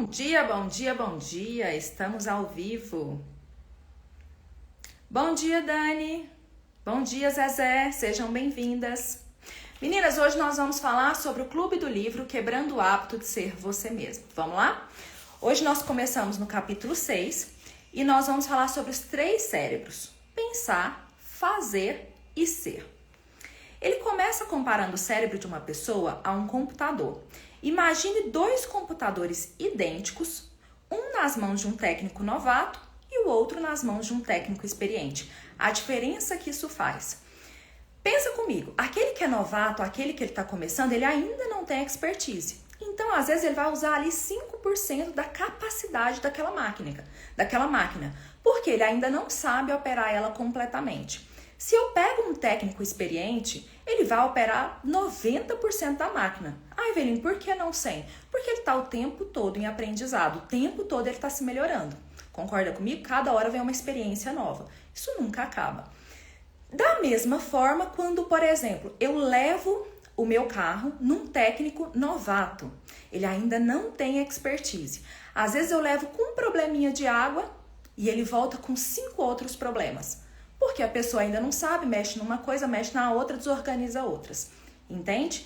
Bom dia, bom dia, bom dia. Estamos ao vivo. Bom dia, Dani. Bom dia, Zezé. Sejam bem-vindas. Meninas, hoje nós vamos falar sobre o Clube do Livro Quebrando o Hábito de Ser Você Mesmo. Vamos lá? Hoje nós começamos no capítulo 6 e nós vamos falar sobre os 3 cérebros: pensar, fazer e ser. Ele começa comparando o cérebro de uma pessoa a um computador. Imagine 2 computadores idênticos, um nas mãos de um técnico novato e o outro nas mãos de um técnico experiente. A diferença que isso faz. Pensa comigo, aquele que é novato, aquele que ele está começando, ele ainda não tem expertise. Então, às vezes, ele vai usar ali 5% da capacidade daquela máquina, porque ele ainda não sabe operar ela completamente. Se eu pego um técnico experiente, ele vai operar 90% da máquina. Ah, Evelyn, por que não 100%? Porque ele está o tempo todo em aprendizado, o tempo todo ele está se melhorando. Concorda comigo? Cada hora vem uma experiência nova. Isso nunca acaba. Da mesma forma, quando, por exemplo, eu levo o meu carro num técnico novato, ele ainda não tem expertise. Às vezes eu levo com um probleminha de água e ele volta com 5 outros problemas. Porque a pessoa ainda não sabe, mexe numa coisa, mexe na outra, desorganiza outras. Entende?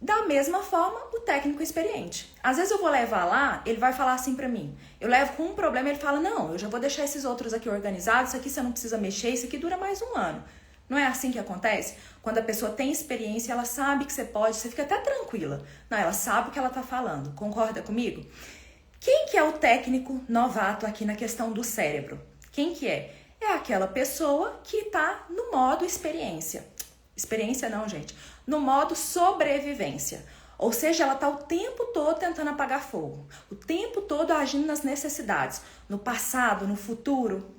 Da mesma forma, o técnico experiente. Às vezes eu vou levar lá, ele vai falar assim pra mim. Eu levo com um problema, ele fala, não, eu já vou deixar esses outros aqui organizados, isso aqui você não precisa mexer, isso aqui dura mais um ano. Não é assim que acontece? Quando a pessoa tem experiência, ela sabe que você pode, você fica até tranquila. Não, ela sabe o que ela tá falando. Concorda comigo? Quem que é o técnico novato aqui na questão do cérebro? Quem que é? É aquela pessoa que está no modo experiência. Experiência não, gente. No modo sobrevivência. Ou seja, ela está o tempo todo tentando apagar fogo. O tempo todo agindo nas necessidades. No passado, no futuro.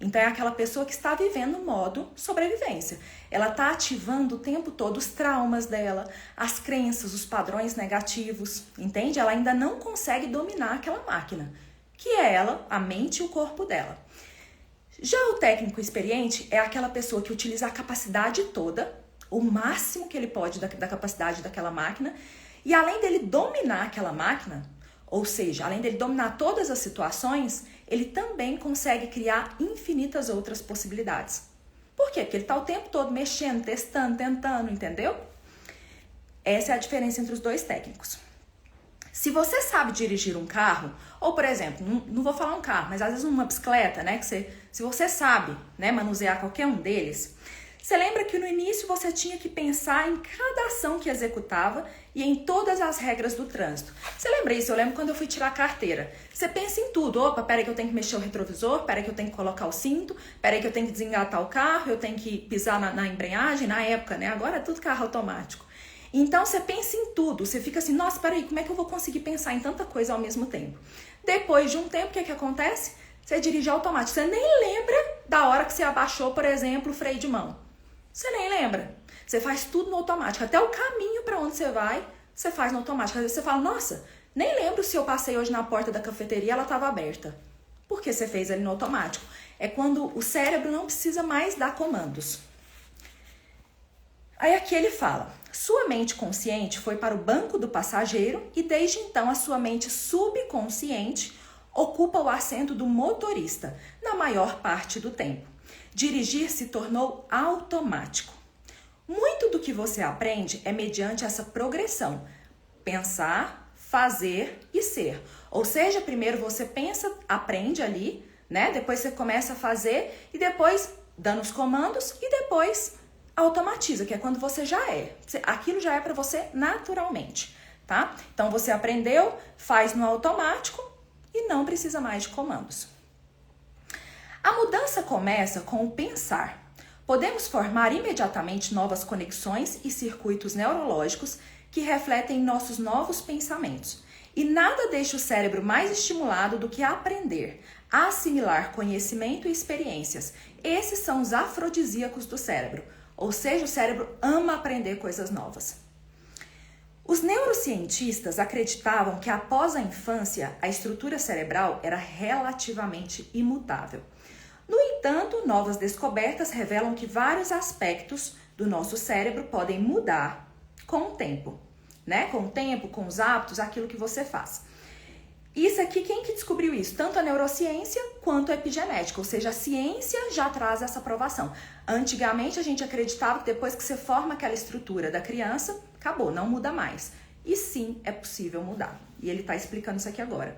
Então é aquela pessoa que está vivendo no modo sobrevivência. Ela está ativando o tempo todo os traumas dela, as crenças, os padrões negativos. Entende? Ela ainda não consegue dominar aquela máquina. Que é ela, a mente e o corpo dela. Já o técnico experiente é aquela pessoa que utiliza a capacidade toda, o máximo que ele pode da capacidade daquela máquina, e além dele dominar aquela máquina, ou seja, além dele dominar todas as situações, ele também consegue criar infinitas outras possibilidades. Por quê? Porque ele está o tempo todo mexendo, testando, tentando, entendeu? Essa é a diferença entre os 2 técnicos. Se você sabe dirigir um carro, ou por exemplo, não vou falar um carro, mas às vezes uma bicicleta, né? Se você sabe, né, manusear qualquer um deles, você lembra que no início você tinha que pensar em cada ação que executava e em todas as regras do trânsito. Você lembra isso? Eu lembro quando eu fui tirar a carteira. Você pensa em tudo. Opa, peraí que eu tenho que mexer o retrovisor, peraí que eu tenho que colocar o cinto, peraí que eu tenho que desengatar o carro, eu tenho que pisar na embreagem, na época, né? Agora é tudo carro automático. Então você pensa em tudo, você fica assim, nossa, peraí, como é que eu vou conseguir pensar em tanta coisa ao mesmo tempo? Depois de um tempo, o que acontece? Você dirige automático, você nem lembra da hora que você abaixou, por exemplo, o freio de mão. Você nem lembra. Você faz tudo no automático, até o caminho para onde você vai, você faz no automático. Às vezes você fala, nossa, nem lembro se eu passei hoje na porta da cafeteria e ela estava aberta. Porque você fez ali no automático. É quando o cérebro não precisa mais dar comandos. Aí aqui ele fala, sua mente consciente foi para o banco do passageiro e desde então a sua mente subconsciente ocupa o assento do motorista na maior parte do tempo. Dirigir se tornou automático. Muito do que você aprende é mediante essa progressão, pensar, fazer e ser. Ou seja, primeiro você pensa, aprende ali, né? Depois você começa a fazer e depois dando os comandos e depois automatiza, que é quando você já é. Aquilo já é para você naturalmente, tá? Então você aprendeu, faz no automático e não precisa mais de comandos. A mudança começa com o pensar. Podemos formar imediatamente novas conexões e circuitos neurológicos que refletem nossos novos pensamentos. E nada deixa o cérebro mais estimulado do que aprender, assimilar conhecimento e experiências. Esses são os afrodisíacos do cérebro. Ou seja, o cérebro ama aprender coisas novas. Os neurocientistas acreditavam que após a infância, a estrutura cerebral era relativamente imutável. No entanto, novas descobertas revelam que vários aspectos do nosso cérebro podem mudar com o tempo, né? Com o tempo, com os hábitos, aquilo que você faz. Isso aqui, quem que descobriu isso? Tanto a neurociência quanto a epigenética, ou seja, a ciência já traz essa aprovação. Antigamente a gente acreditava que depois que você forma aquela estrutura da criança, acabou, não muda mais. E sim, é possível mudar. E ele está explicando isso aqui agora.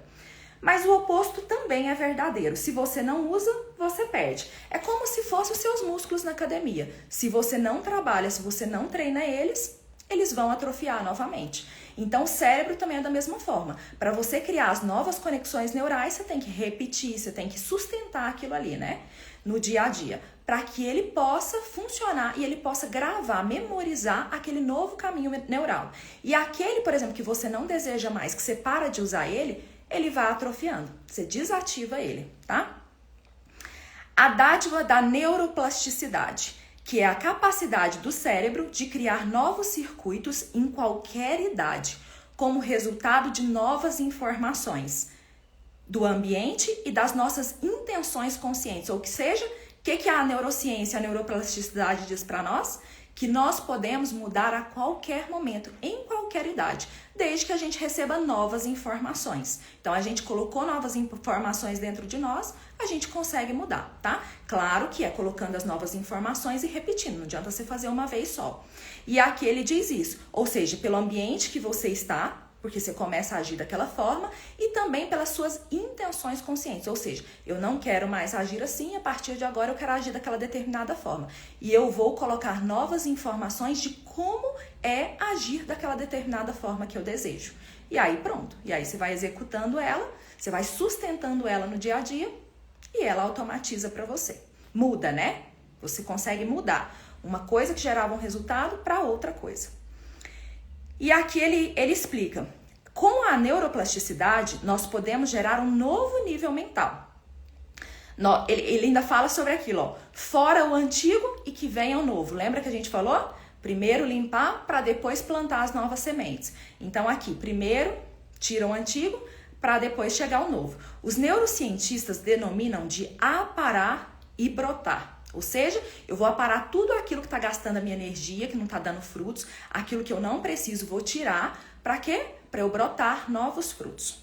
Mas o oposto também é verdadeiro. Se você não usa, você perde. É como se fossem os seus músculos na academia. Se você não trabalha, se você não treina eles vão atrofiar novamente. Então, o cérebro também é da mesma forma. Para você criar as novas conexões neurais, você tem que repetir, você tem que sustentar aquilo ali, né? No dia a dia. Para que ele possa funcionar e ele possa gravar, memorizar aquele novo caminho neural. E aquele, por exemplo, que você não deseja mais, que você para de usar ele vai atrofiando. Você desativa ele, tá? A dádiva da neuroplasticidade, que é a capacidade do cérebro de criar novos circuitos em qualquer idade, como resultado de novas informações do ambiente e das nossas intenções conscientes. Ou que seja, o que a neurociência, a neuroplasticidade diz para nós? Que nós podemos mudar a qualquer momento, em qualquer idade, desde que a gente receba novas informações. Então, a gente colocou novas informações dentro de nós, a gente consegue mudar, tá? Claro que é colocando as novas informações e repetindo, não adianta você fazer uma vez só. E aqui ele diz isso, ou seja, pelo ambiente que você está, porque você começa a agir daquela forma, e também pelas suas intenções conscientes, ou seja, eu não quero mais agir assim, a partir de agora eu quero agir daquela determinada forma. E eu vou colocar novas informações de como é agir daquela determinada forma que eu desejo. E aí pronto, e aí você vai executando ela, você vai sustentando ela no dia a dia, e ela automatiza para você. Muda, né? Você consegue mudar uma coisa que gerava um resultado para outra coisa. E aqui ele explica, com a neuroplasticidade, nós podemos gerar um novo nível mental. Ele ainda fala sobre aquilo, ó, fora o antigo e que venha o novo. Lembra que a gente falou? Primeiro limpar para depois plantar as novas sementes. Então aqui, primeiro tira o antigo para depois chegar o novo. Os neurocientistas denominam de aparar e brotar. Ou seja, eu vou aparar tudo aquilo que está gastando a minha energia, que não está dando frutos, aquilo que eu não preciso, vou tirar. Para quê? Para eu brotar novos frutos.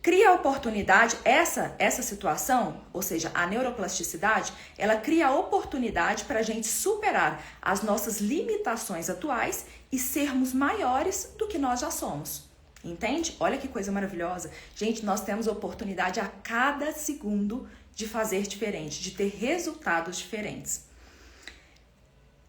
Cria a oportunidade, essa situação, ou seja, a neuroplasticidade, ela cria a oportunidade para a gente superar as nossas limitações atuais e sermos maiores do que nós já somos. Entende? Olha que coisa maravilhosa. Gente, nós temos oportunidade a cada segundo de fazer diferente, de ter resultados diferentes.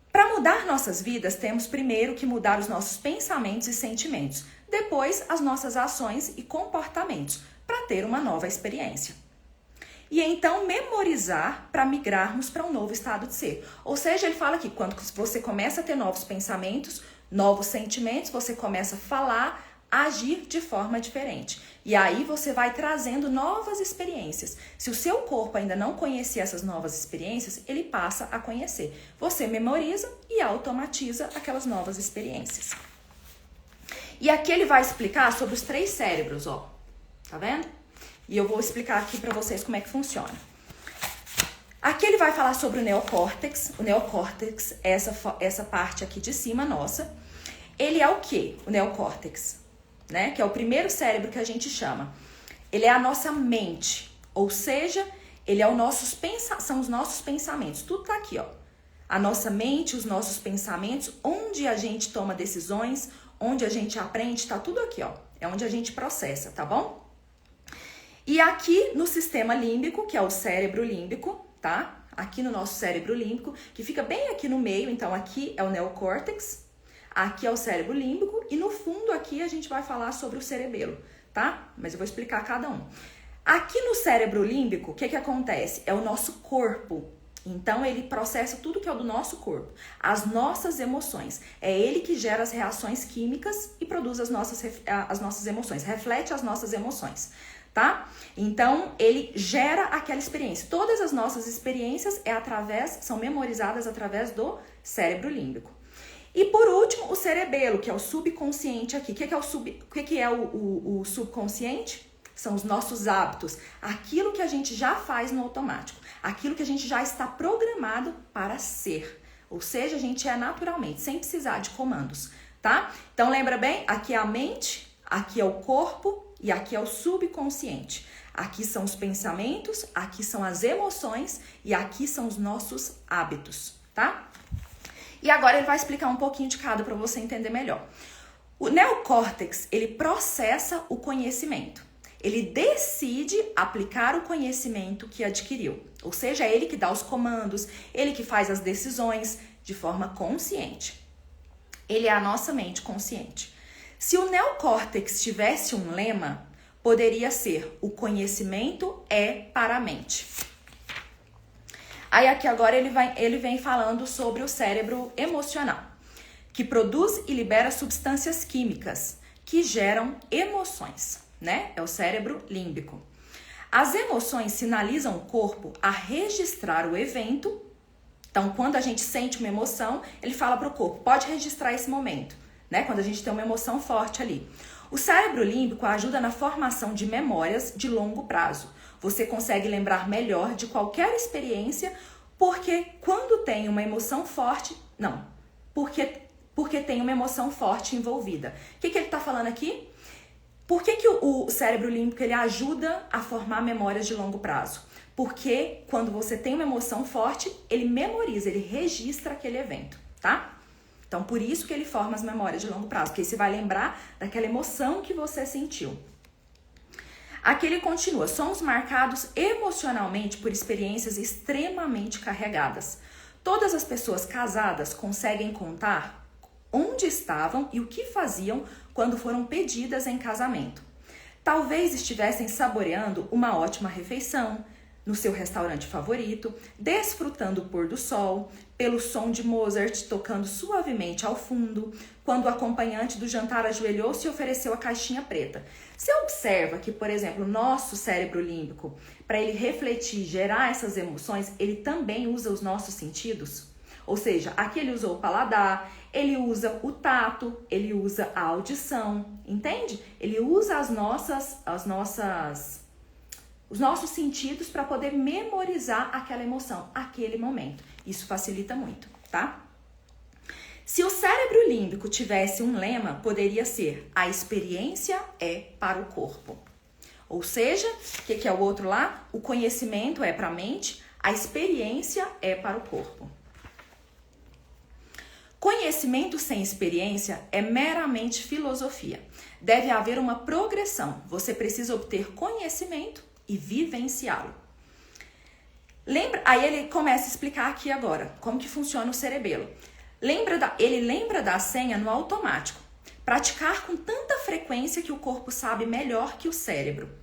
Para mudar nossas vidas, temos primeiro que mudar os nossos pensamentos e sentimentos, depois as nossas ações e comportamentos, para ter uma nova experiência. E então memorizar para migrarmos para um novo estado de ser. Ou seja, ele fala que quando você começa a ter novos pensamentos, novos sentimentos, você começa a falar, agir de forma diferente. E aí você vai trazendo novas experiências. Se o seu corpo ainda não conhecia essas novas experiências, ele passa a conhecer. Você memoriza e automatiza aquelas novas experiências. E aqui ele vai explicar sobre os 3 cérebros, ó. Tá vendo? E eu vou explicar aqui para vocês como é que funciona. Aqui ele vai falar sobre o neocórtex. O neocórtex é essa parte aqui de cima nossa. Ele é o quê? O neocórtex, né? Que é o primeiro cérebro que a gente chama. Ele é a nossa mente, ou seja, ele é são os nossos pensamentos. Tudo tá aqui, ó. A nossa mente, os nossos pensamentos, onde a gente toma decisões, onde a gente aprende, tá tudo aqui, ó. É onde a gente processa, tá bom? E aqui no sistema límbico, que é o cérebro límbico, tá? Aqui no nosso cérebro límbico, que fica bem aqui no meio, então aqui é o neocórtex. Aqui é o cérebro límbico e no fundo aqui a gente vai falar sobre o cerebelo, tá? Mas eu vou explicar cada um. Aqui no cérebro límbico, o que acontece? É o nosso corpo. Então ele processa tudo que é do nosso corpo, as nossas emoções. É ele que gera as reações químicas e produz as nossas emoções, reflete as nossas emoções, tá? Então ele gera aquela experiência. Todas as nossas experiências são memorizadas através do cérebro límbico. E por último, o cerebelo, que é o subconsciente aqui. O que é o subconsciente? São os nossos hábitos, aquilo que a gente já faz no automático, aquilo que a gente já está programado para ser. Ou seja, a gente é naturalmente, sem precisar de comandos, tá? Então lembra bem, aqui é a mente, aqui é o corpo e aqui é o subconsciente. Aqui são os pensamentos, aqui são as emoções e aqui são os nossos hábitos, tá? E agora ele vai explicar um pouquinho de cada para você entender melhor. O neocórtex, ele processa o conhecimento. Ele decide aplicar o conhecimento que adquiriu. Ou seja, é ele que dá os comandos, ele que faz as decisões de forma consciente. Ele é a nossa mente consciente. Se o neocórtex tivesse um lema, poderia ser: o conhecimento é para a mente. Aí aqui agora ele vem falando sobre o cérebro emocional, que produz e libera substâncias químicas que geram emoções, né? É o cérebro límbico. As emoções sinalizam o corpo a registrar o evento. Então, quando a gente sente uma emoção, ele fala para o corpo: pode registrar esse momento, né? Quando a gente tem uma emoção forte ali. O cérebro límbico ajuda na formação de memórias de longo prazo. Você consegue lembrar melhor de qualquer experiência, porque quando tem uma emoção forte... Não, porque tem uma emoção forte envolvida. O que ele está falando aqui? Por que o cérebro límbico ele ajuda a formar memórias de longo prazo? Porque quando você tem uma emoção forte, ele memoriza, ele registra aquele evento, tá? Então, por isso que ele forma as memórias de longo prazo, porque você vai lembrar daquela emoção que você sentiu. Aqui ele continua: somos marcados emocionalmente por experiências extremamente carregadas. Todas as pessoas casadas conseguem contar onde estavam e o que faziam quando foram pedidas em casamento. Talvez estivessem saboreando uma ótima refeição, no seu restaurante favorito, desfrutando o pôr do sol, pelo som de Mozart tocando suavemente ao fundo, quando o acompanhante do jantar ajoelhou-se e ofereceu a caixinha preta. Você observa que, por exemplo, o nosso cérebro límbico, para ele refletir, gerar essas emoções, ele também usa os nossos sentidos? Ou seja, aqui ele usou o paladar, ele usa o tato, ele usa a audição, entende? Ele usa os nossos sentidos para poder memorizar aquela emoção, aquele momento. Isso facilita muito, tá? Se o cérebro límbico tivesse um lema, poderia ser: a experiência é para o corpo. Ou seja, o que é o outro lá? O conhecimento é para a mente, a experiência é para o corpo. Conhecimento sem experiência é meramente filosofia. Deve haver uma progressão. Você precisa obter conhecimento e vivenciá-lo. Aí ele começa a explicar aqui agora como que funciona o cerebelo. Ele lembra da senha no automático. Praticar com tanta frequência que o corpo sabe melhor que o cérebro.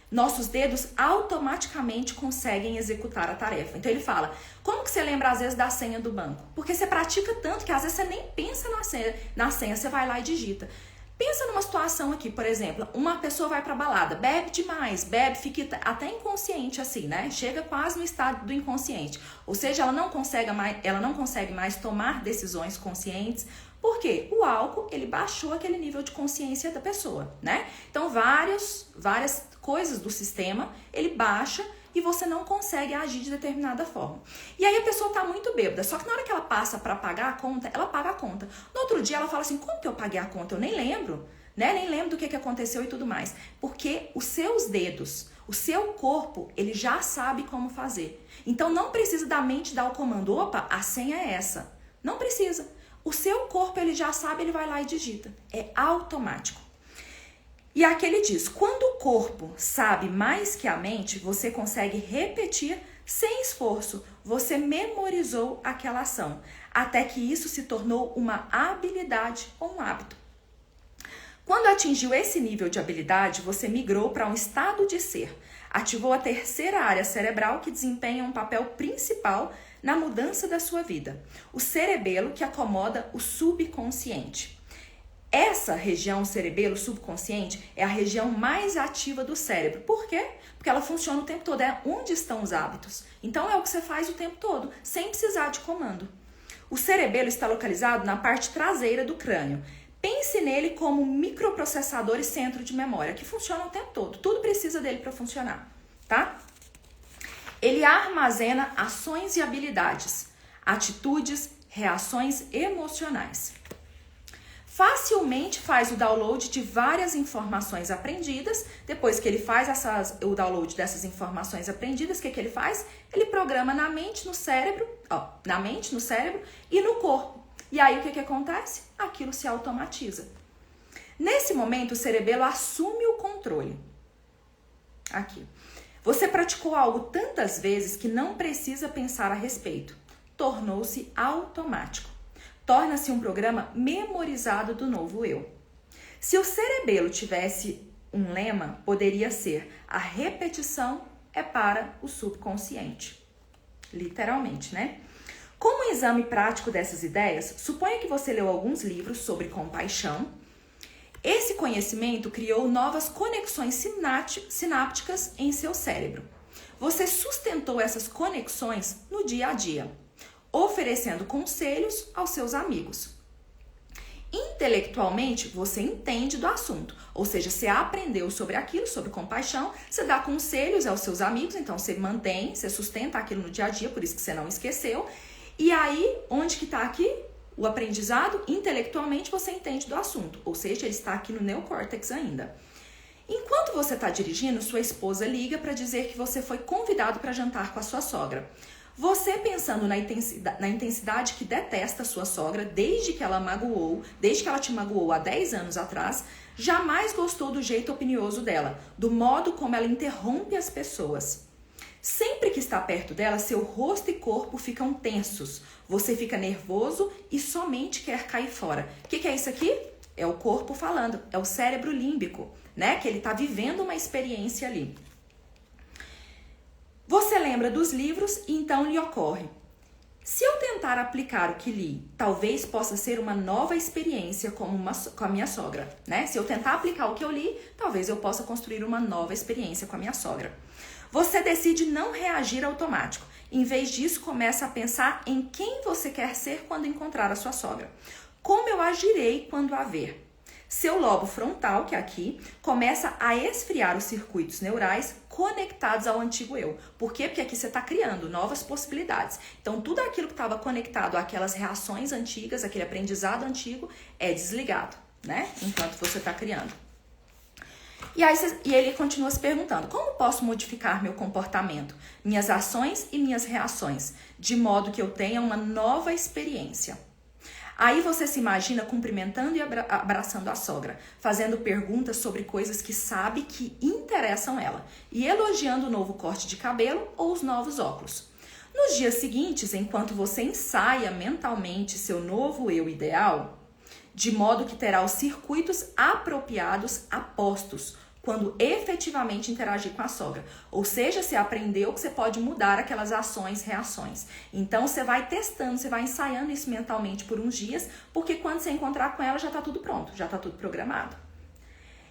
Nossos dedos automaticamente conseguem executar a tarefa. Então ele fala: como que você lembra às vezes da senha do banco? Porque você pratica tanto que às vezes você nem pensa na senha, você vai lá e digita. Pensa numa situação aqui, por exemplo, uma pessoa vai pra balada, bebe demais, fica até inconsciente assim, né? Chega quase no estado do inconsciente. Ou seja, ela não consegue mais tomar decisões conscientes. Por quê? O álcool, ele baixou aquele nível de consciência da pessoa, né? Então, várias coisas do sistema, ele baixa e você não consegue agir de determinada forma. E aí a pessoa tá muito bêbada, só que na hora que ela passa para pagar a conta, ela paga a conta. No outro dia ela fala assim: como que eu paguei a conta? Eu nem lembro, né? Nem lembro do que aconteceu e tudo mais. Porque os seus dedos, o seu corpo, ele já sabe como fazer. Então não precisa da mente dar o comando: opa, a senha é essa. Não precisa. O seu corpo, ele já sabe, ele vai lá e digita. É automático. E aqui ele diz: quando o corpo sabe mais que a mente, você consegue repetir sem esforço. Você memorizou aquela ação, até que isso se tornou uma habilidade ou um hábito. Quando atingiu esse nível de habilidade, você migrou para um estado de ser. Ativou a terceira área cerebral que desempenha um papel principal na mudança da sua vida. O cerebelo que acomoda o subconsciente. Essa região cerebelo subconsciente é a região mais ativa do cérebro. Por quê? Porque ela funciona o tempo todo. É onde estão os hábitos. Então é o que você faz o tempo todo, sem precisar de comando. O cerebelo está localizado na parte traseira do crânio. Pense nele como um microprocessador e centro de memória, que funciona o tempo todo. Tudo precisa dele para funcionar, tá? Ele armazena ações e habilidades, atitudes, reações emocionais. facilmente faz o download de várias informações aprendidas. Depois que ele faz o download dessas informações aprendidas, o que ele faz? Ele programa na mente, no cérebro, e no corpo. E aí o que acontece? Aquilo se automatiza. Nesse momento, o cerebelo assume o controle. Aqui. Você praticou algo tantas vezes que não precisa pensar a respeito. Tornou-se automático. Torna-se um programa memorizado do novo eu. Se o cerebelo tivesse um lema, poderia ser: a repetição é para o subconsciente. Literalmente, né? Como um exame prático dessas ideias, suponha que você leu alguns livros sobre compaixão. Esse conhecimento criou novas conexões sinápticas em seu cérebro. Você sustentou essas conexões no dia a dia, oferecendo conselhos aos seus amigos. Intelectualmente, você entende do assunto, ou seja, você aprendeu sobre aquilo, sobre compaixão, você dá conselhos aos seus amigos, então você mantém, você sustenta aquilo no dia a dia, por isso que você não esqueceu. E aí, onde que está aqui? O aprendizado, intelectualmente, você entende do assunto, ou seja, ele está aqui no neocórtex ainda. Enquanto você está dirigindo, sua esposa liga para dizer que você foi convidado para jantar com a sua sogra. Você, pensando na intensidade que detesta a sua sogra desde que ela te magoou há 10 anos atrás, jamais gostou do jeito opinioso dela, do modo como ela interrompe as pessoas. Sempre que está perto dela, seu rosto e corpo ficam tensos. Você fica nervoso e somente quer cair fora. O que é isso aqui? É o corpo falando, é o cérebro límbico, né? Que ele está vivendo uma experiência ali. Você lembra dos livros e então lhe ocorre: se eu tentar aplicar o que li, talvez possa ser uma nova experiência com a minha sogra, né? Se eu tentar aplicar o que eu li, talvez eu possa construir uma nova experiência com a minha sogra. Você decide não reagir automático. Em vez disso, começa a pensar em quem você quer ser quando encontrar a sua sogra. Como eu agirei quando a ver? Seu lobo frontal, que é aqui, começa a esfriar os circuitos neurais conectados ao antigo eu. Por quê? Porque aqui você está criando novas possibilidades. Então, tudo aquilo que estava conectado àquelas reações antigas, aquele aprendizado antigo, é desligado, né? Enquanto você está criando. E ele continua se perguntando: como posso modificar meu comportamento, minhas ações e minhas reações, de modo que eu tenha uma nova experiência? Aí você se imagina cumprimentando e abraçando a sogra, fazendo perguntas sobre coisas que sabe que interessam ela e elogiando o novo corte de cabelo ou os novos óculos. Nos dias seguintes, enquanto você ensaia mentalmente seu novo eu ideal, de modo que terá os circuitos apropriados apostos quando efetivamente interagir com a sogra. Ou seja, você aprendeu que você pode mudar aquelas ações, reações. Então, você vai testando, você vai ensaiando isso mentalmente por uns dias, porque quando você encontrar com ela, já está tudo pronto, já está tudo programado.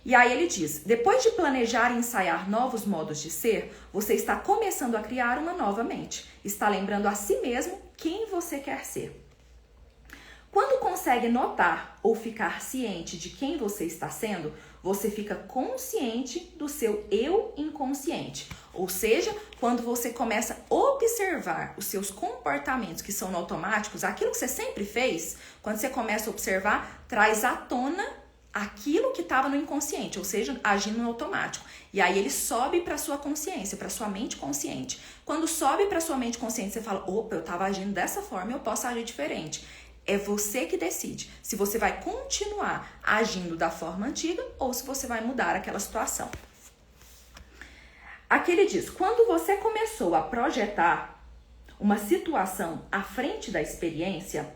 E aí ele diz: depois de planejar e ensaiar novos modos de ser, você está começando a criar uma nova mente. Está lembrando a si mesmo quem você quer ser. Quando consegue notar ou ficar ciente de quem você está sendo, você fica consciente do seu eu inconsciente. Ou seja, quando você começa a observar os seus comportamentos que são automáticos, aquilo que você sempre fez, quando você começa a observar, traz à tona aquilo que estava no inconsciente, ou seja, agindo no automático. E aí ele sobe para sua consciência, para sua mente consciente. Quando sobe para sua mente consciente, você fala: opa, eu estava agindo dessa forma, eu posso agir diferente. É você que decide se você vai continuar agindo da forma antiga ou se você vai mudar aquela situação. Aqui ele diz: quando você começou a projetar uma situação à frente da experiência,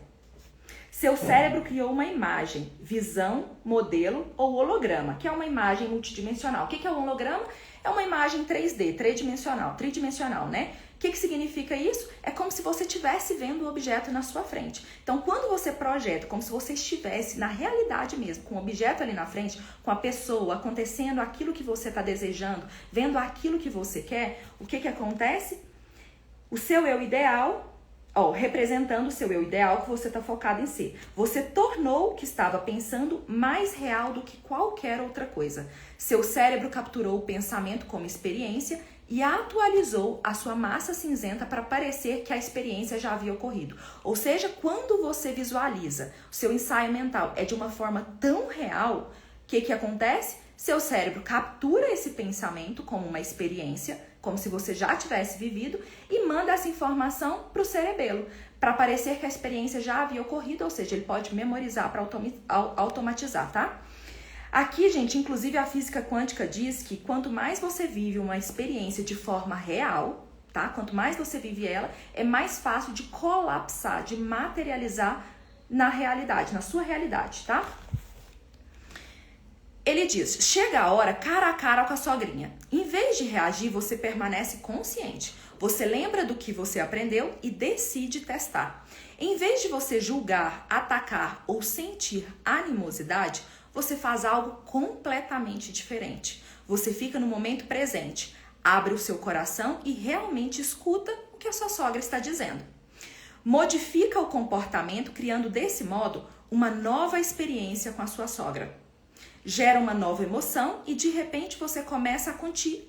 seu cérebro criou uma imagem, visão, modelo ou holograma, que é uma imagem multidimensional. O que é um holograma? É uma imagem 3D, tridimensional, né? O que significa isso? É como se você estivesse vendo o objeto na sua frente. Então, quando você projeta, como se você estivesse na realidade mesmo, com o objeto ali na frente, com a pessoa, acontecendo aquilo que você está desejando, vendo aquilo que você quer, o que acontece? O seu eu ideal representando o seu eu ideal que você está focado em ser. Você tornou o que estava pensando mais real do que qualquer outra coisa. Seu cérebro capturou o pensamento como experiência e atualizou a sua massa cinzenta para parecer que a experiência já havia ocorrido. Ou seja, quando você visualiza, o seu ensaio mental é de uma forma tão real, o que acontece? Seu cérebro captura esse pensamento como uma experiência, como se você já tivesse vivido, e manda essa informação para o cerebelo, para parecer que a experiência já havia ocorrido, ou seja, ele pode memorizar para automatizar, tá? Aqui, gente, inclusive a física quântica diz que quanto mais você vive uma experiência de forma real, tá? Quanto mais você vive ela, é mais fácil de colapsar, de materializar na realidade, na sua realidade, tá? Ele diz, chega a hora cara a cara com a sogrinha. Em vez de reagir, você permanece consciente. Você lembra do que você aprendeu e decide testar. Em vez de você julgar, atacar ou sentir animosidade, você faz algo completamente diferente. Você fica no momento presente, abre o seu coração e realmente escuta o que a sua sogra está dizendo. Modifica o comportamento, criando desse modo uma nova experiência com a sua sogra. Gera uma nova emoção e de repente você começa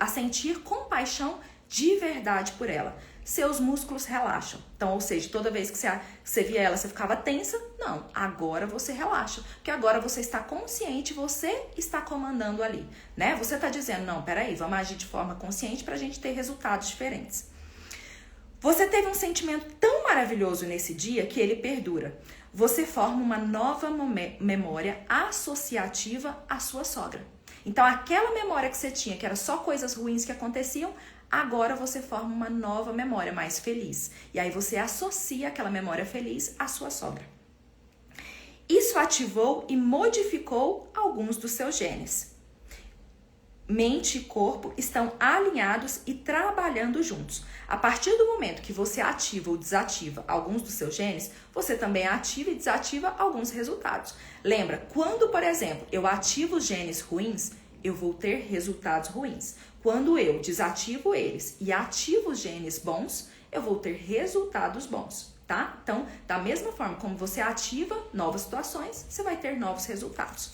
a sentir compaixão de verdade por ela. Seus músculos relaxam. Então, ou seja, toda vez que você via ela, você ficava tensa. Não, agora você relaxa. Porque agora você está consciente, você está comandando ali, né? Você está dizendo, não, peraí, vamos agir de forma consciente para a gente ter resultados diferentes. Você teve um sentimento tão maravilhoso nesse dia que ele perdura. Você forma uma nova memória associativa à sua sogra. Então, aquela memória que você tinha, que era só coisas ruins que aconteciam, agora você forma uma nova memória mais feliz. E aí você associa aquela memória feliz à sua sogra. Isso ativou e modificou alguns dos seus genes. Mente e corpo estão alinhados e trabalhando juntos. A partir do momento que você ativa ou desativa alguns dos seus genes, você também ativa e desativa alguns resultados. Lembra, quando, por exemplo, eu ativo os genes ruins, eu vou ter resultados ruins. Quando eu desativo eles e ativo os genes bons, eu vou ter resultados bons, tá? Então, da mesma forma como você ativa novas situações, você vai ter novos resultados.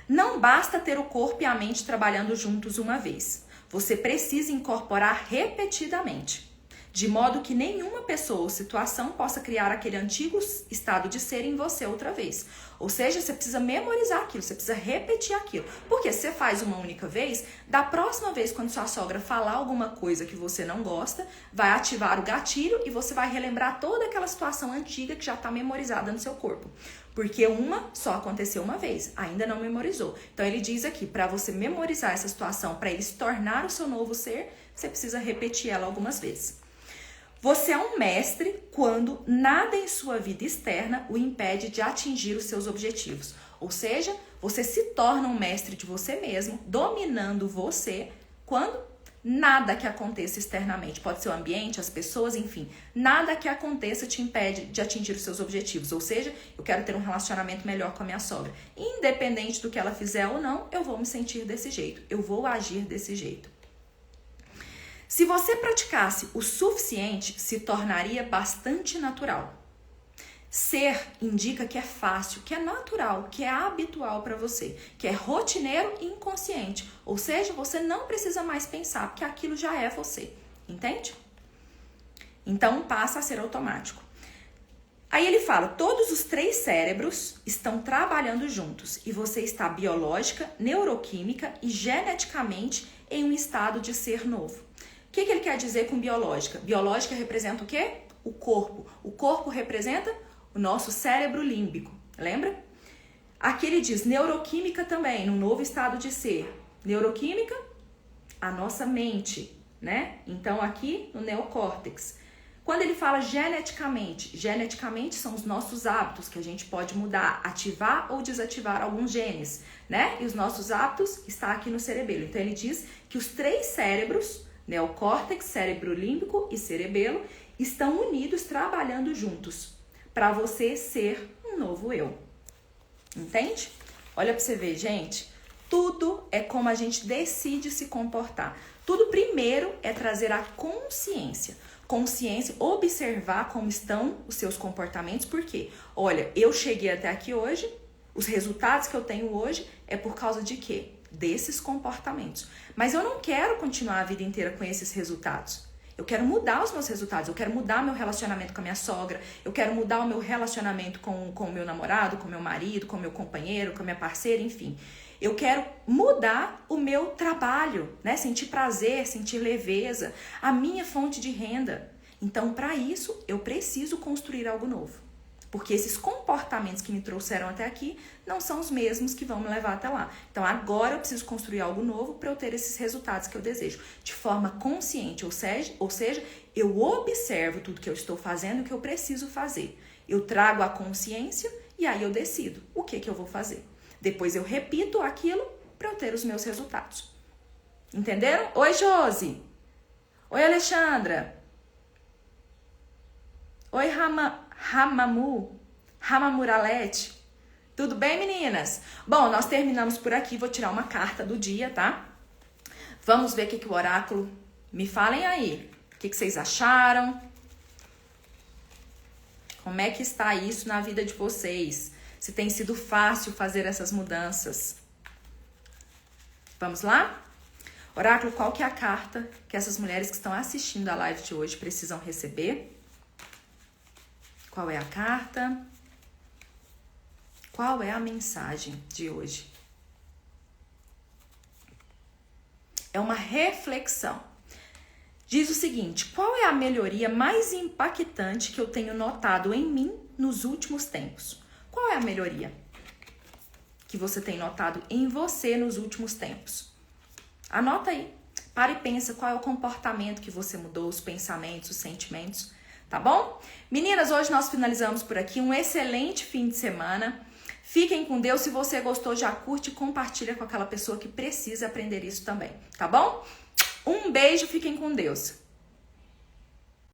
Não basta ter o corpo e a mente trabalhando juntos uma vez. Você precisa incorporar repetidamente, de modo que nenhuma pessoa ou situação possa criar aquele antigo estado de ser em você outra vez. Ou seja, você precisa memorizar aquilo, você precisa repetir aquilo. Porque se você faz uma única vez, da próxima vez quando sua sogra falar alguma coisa que você não gosta, vai ativar o gatilho e você vai relembrar toda aquela situação antiga que já está memorizada no seu corpo. Porque uma só aconteceu uma vez, ainda não memorizou. Então ele diz aqui, para você memorizar essa situação, para ele se tornar o seu novo ser, você precisa repetir ela algumas vezes. Você é um mestre quando nada em sua vida externa o impede de atingir os seus objetivos. Ou seja, você se torna um mestre de você mesmo, dominando você, quando nada que aconteça externamente, pode ser o ambiente, as pessoas, enfim, nada que aconteça te impede de atingir os seus objetivos. Ou seja, eu quero ter um relacionamento melhor com a minha sogra. Independente do que ela fizer ou não, eu vou me sentir desse jeito, eu vou agir desse jeito. Se você praticasse o suficiente, se tornaria bastante natural. Ser indica que é fácil, que é natural, que é habitual para você, que é rotineiro e inconsciente. Ou seja, você não precisa mais pensar, porque aquilo já é você. Entende? Então, passa a ser automático. Aí ele fala, todos os 3 cérebros estão trabalhando juntos e você está biológica, neuroquímica e geneticamente em um estado de ser novo. O que ele quer dizer com biológica? Biológica representa o quê? O corpo. O corpo representa o nosso cérebro límbico, lembra? Aqui ele diz neuroquímica também, num novo estado de ser. Neuroquímica, a nossa mente, né? Então aqui no neocórtex. Quando ele fala geneticamente são os nossos hábitos que a gente pode mudar, ativar ou desativar alguns genes, né? E os nossos hábitos estão aqui no cerebelo. Então ele diz que os 3 cérebros, neocórtex, cérebro límbico e cerebelo, estão unidos, trabalhando juntos, para você ser um novo eu. Entende? Olha para você ver, gente. Tudo é como a gente decide se comportar. Tudo primeiro é trazer a consciência. consciência, observar como estão os seus comportamentos, porque, olha, eu cheguei até aqui hoje, os resultados que eu tenho hoje é por causa de quê? Desses comportamentos. Mas eu não quero continuar a vida inteira com esses resultados. Eu quero mudar os meus resultados, eu quero mudar meu relacionamento com a minha sogra, eu quero mudar o meu relacionamento com o meu namorado, com o meu marido, com o meu companheiro, com a minha parceira, enfim. Eu quero mudar o meu trabalho, né? Sentir prazer, sentir leveza, a minha fonte de renda. Então, para isso, eu preciso construir algo novo. Porque esses comportamentos que me trouxeram até aqui não são os mesmos que vão me levar até lá. Então, agora eu preciso construir algo novo para eu ter esses resultados que eu desejo. De forma consciente, ou seja, eu observo tudo que eu estou fazendo e o que eu preciso fazer. Eu trago a consciência e aí eu decido o que eu vou fazer. Depois eu repito aquilo para eu ter os meus resultados. Entenderam? Oi, Josi. Oi, Alexandra. Oi, Ramamuralete. Tudo bem, meninas? Bom, nós terminamos por aqui. Vou tirar uma carta do dia, tá? Vamos ver o que o oráculo... Me falem aí. O que vocês acharam? Como é que está isso na vida de vocês? Se tem sido fácil fazer essas mudanças. Vamos lá? Oráculo, qual que é a carta que essas mulheres que estão assistindo a live de hoje precisam receber? Qual é a carta? Qual é a mensagem de hoje? É uma reflexão. Diz o seguinte: qual é a melhoria mais impactante que eu tenho notado em mim nos últimos tempos? Qual é a melhoria que você tem notado em você nos últimos tempos? Anota aí. Para e pensa qual é o comportamento que você mudou, os pensamentos, os sentimentos. Tá bom? Meninas, hoje nós finalizamos por aqui. Um excelente fim de semana. Fiquem com Deus. Se você gostou, já curte e compartilha com aquela pessoa que precisa aprender isso também. Tá bom? Um beijo. Fiquem com Deus.